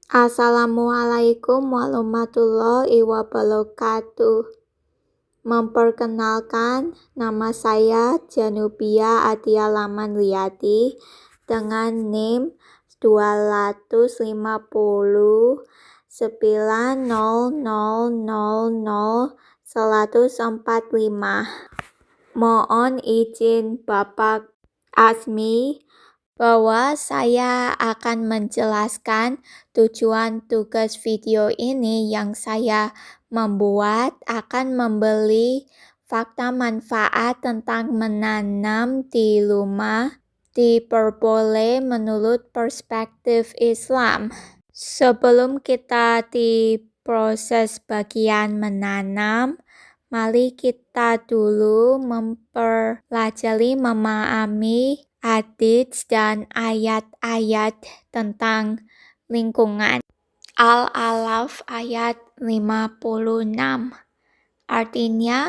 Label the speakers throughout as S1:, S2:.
S1: Assalamualaikum warahmatullahi wabarakatuh. Memperkenalkan, nama saya Janubia Adia Lamanriyati dengan NIM 250 90000 145. Mohon izin Bapak Azmi bahwa saya akan menjelaskan tujuan tugas video ini yang saya membuat akan membeli fakta manfaat tentang menanam di rumah diperboleh menurut perspektif Islam. Sebelum kita di proses bagian menanam, mari kita dulu mempelajari memahami hadits dan ayat-ayat tentang lingkungan. Al-A'raf ayat 56. Artinya,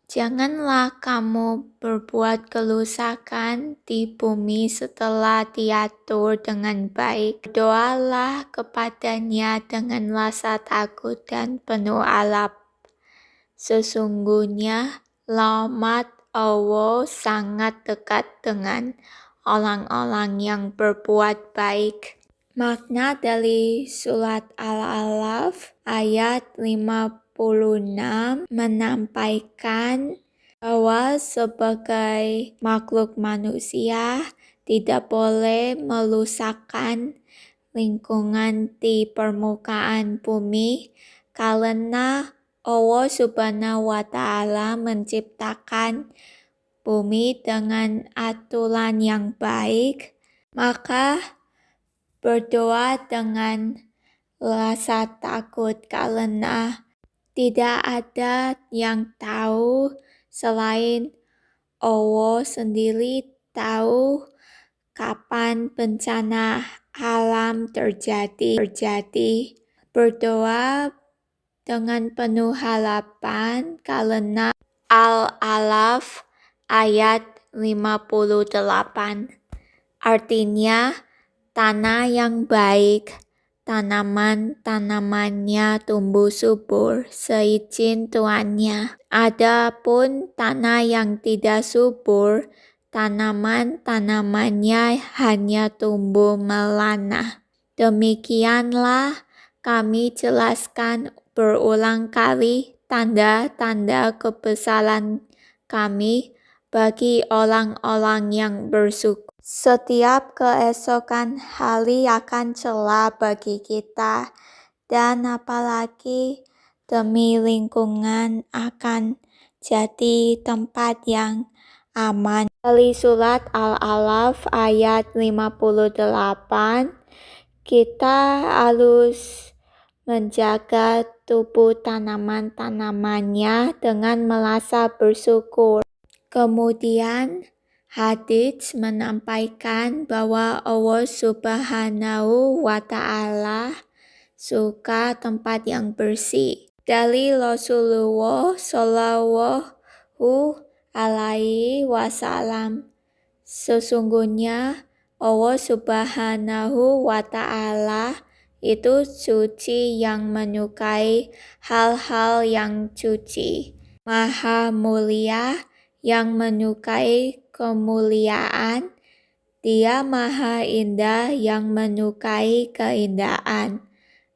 S1: janganlah kamu berbuat kerusakan di bumi setelah diatur dengan baik. Berdoalah kepadanya dengan rasa takut dan penuh harap. Sesungguhnya rahmat Allah sangat dekat dengan orang-orang yang berbuat baik. Makna dari surat Al-A'raf ayat 56 menampaikan bahwa sebagai makhluk manusia tidak boleh merusakkan lingkungan di permukaan bumi karena Allah Subhanahu wa Ta'ala menciptakan bumi dengan aturan yang baik, maka berdoa dengan rasa takut karena tidak ada yang tahu selain Allah sendiri tahu kapan bencana alam terjadi. Berdoa dengan penuh harapan karena Al-A'raf ayat 58. Artinya, tanah yang baik, tanaman-tanamannya tumbuh subur seizin tuannya. Adapun tanah yang tidak subur, tanaman-tanamannya hanya tumbuh melana. Demikianlah kami jelaskan berulang kali tanda-tanda kebesaran kami bagi orang-orang yang bersyukur. Setiap keesokan hari akan cerah bagi kita, dan apalagi demi lingkungan akan jadi tempat yang aman. Dari surat Al-A'raf ayat 58, kita harus menjaga tubuh tanaman-tanamannya dengan merasa bersyukur. Kemudian, hadits menampaikan bahwa Allah Subhanahu wa Ta'ala suka tempat yang bersih. Dari Rasulullah Shallallahu alaihi wasallam, sesungguhnya Allah Subhanahu wa Ta'ala itu suci yang menyukai hal-hal yang suci, maha mulia yang menyukai kemuliaan, dia maha indah yang menyukai keindahan.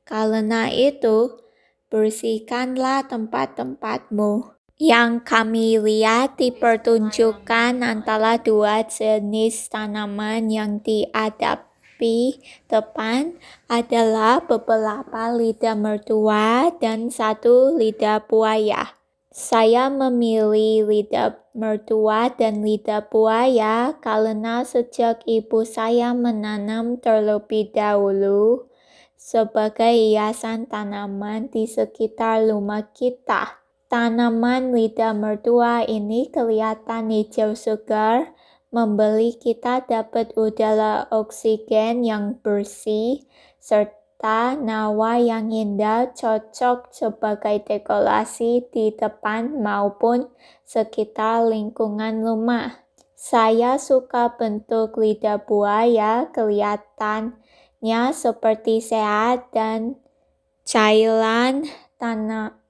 S1: Karena itu, bersihkanlah tempat-tempatmu. Yang kami lihat dipertunjukkan antara dua jenis tanaman yang dihadapi depan adalah beberapa lidah mertua dan satu lidah buaya. Saya memilih lidah mertua dan lidah buaya karena sejak ibu saya menanam terlebih dahulu sebagai hiasan tanaman di sekitar rumah kita. Tanaman lidah mertua ini kelihatan hijau segar, memberi kita dapat udara oksigen yang bersih, serta nawa yang indah cocok sebagai dekorasi di depan maupun sekitar lingkungan rumah. Saya suka bentuk lidah buaya, kelihatan seperti sehat dan cairan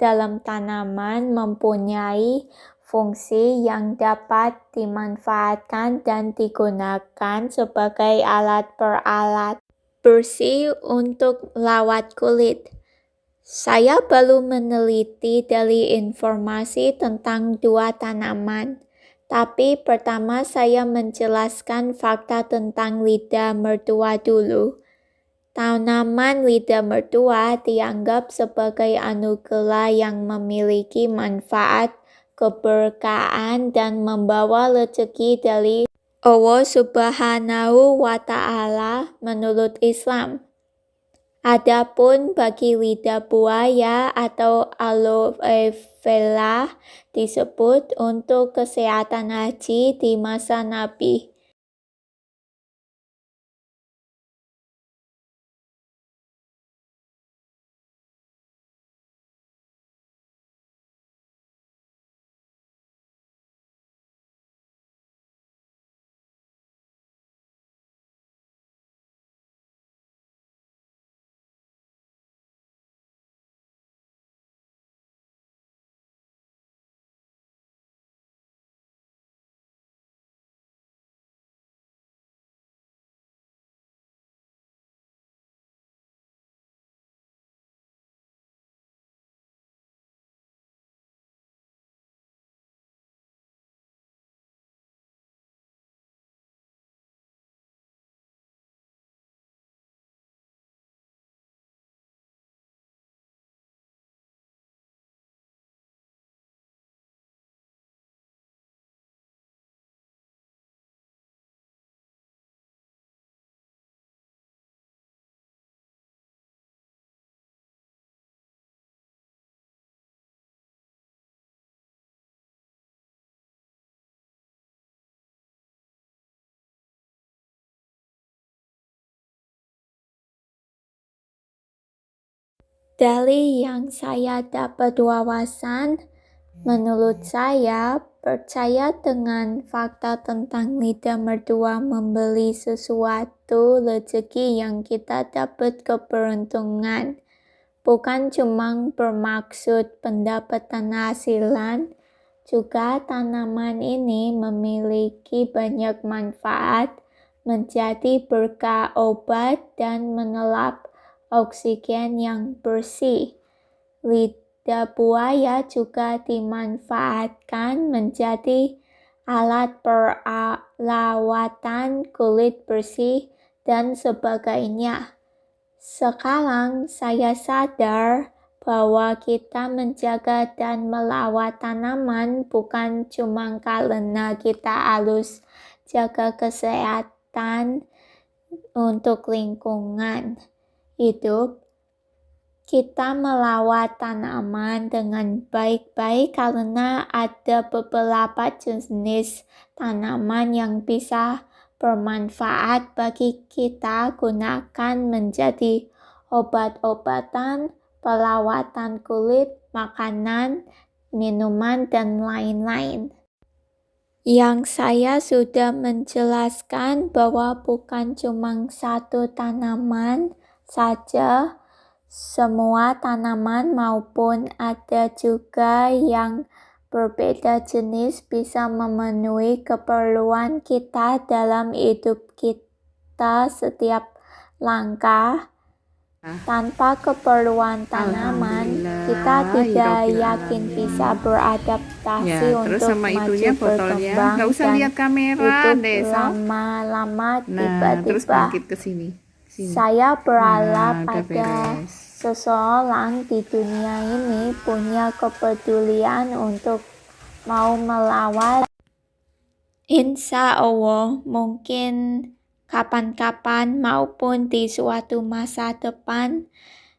S1: dalam tanaman mempunyai fungsi yang dapat dimanfaatkan dan digunakan sebagai alat peralat bersih untuk merawat kulit. Saya baru meneliti dari informasi tentang dua tanaman, tapi pertama saya menjelaskan fakta tentang lidah mertua dulu. Tanaman lidah mertua dianggap sebagai anugerah yang memiliki manfaat, keberkahan, dan membawa rezeki dari Allah Subhanahu wa Ta'ala menurut Islam. Adapun bagi lidah buaya atau aloe vera disebut untuk kesehatan haji di masa Nabi. Dari yang saya dapat wawasan, menurut saya percaya dengan fakta tentang lidah mertua membeli sesuatu rezeki yang kita dapat keberuntungan. Bukan cuma bermaksud pendapatan hasilan, juga tanaman ini memiliki banyak manfaat, menjadi berkah obat dan menyerap oksigen yang bersih. Lidah buaya juga dimanfaatkan menjadi alat perawatan kulit bersih dan sebagainya. Sekarang saya sadar bahwa kita menjaga dan merawat tanaman bukan cuma karena kita harus jaga kesehatan untuk lingkungan hidup. Kita merawat tanaman dengan baik-baik karena ada beberapa jenis tanaman yang bisa bermanfaat bagi kita gunakan menjadi obat-obatan, perawatan kulit, makanan, minuman, dan lain-lain. Yang saya sudah menjelaskan bahwa bukan cuma satu tanaman saja, semua tanaman maupun ada juga yang berbeda jenis bisa memenuhi keperluan kita dalam hidup kita setiap langkah. Tanpa keperluan tanaman, kita tidak yakin bisa beradaptasi untuk maju berkembang dan hidup lama-lama tiba-tiba. Saya berharap ada seseorang di dunia ini punya kepedulian untuk mau melawat. Insya Allah mungkin kapan-kapan maupun di suatu masa depan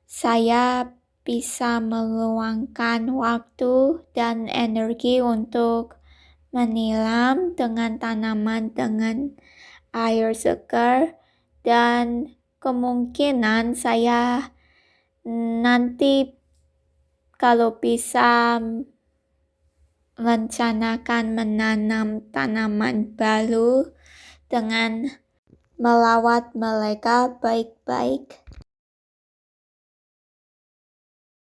S1: saya bisa meluangkan waktu dan energi untuk menyiram dengan tanaman dengan air segar, dan kemungkinan saya nanti kalau bisa rencanakan menanam tanaman baru dengan melawat mereka baik-baik.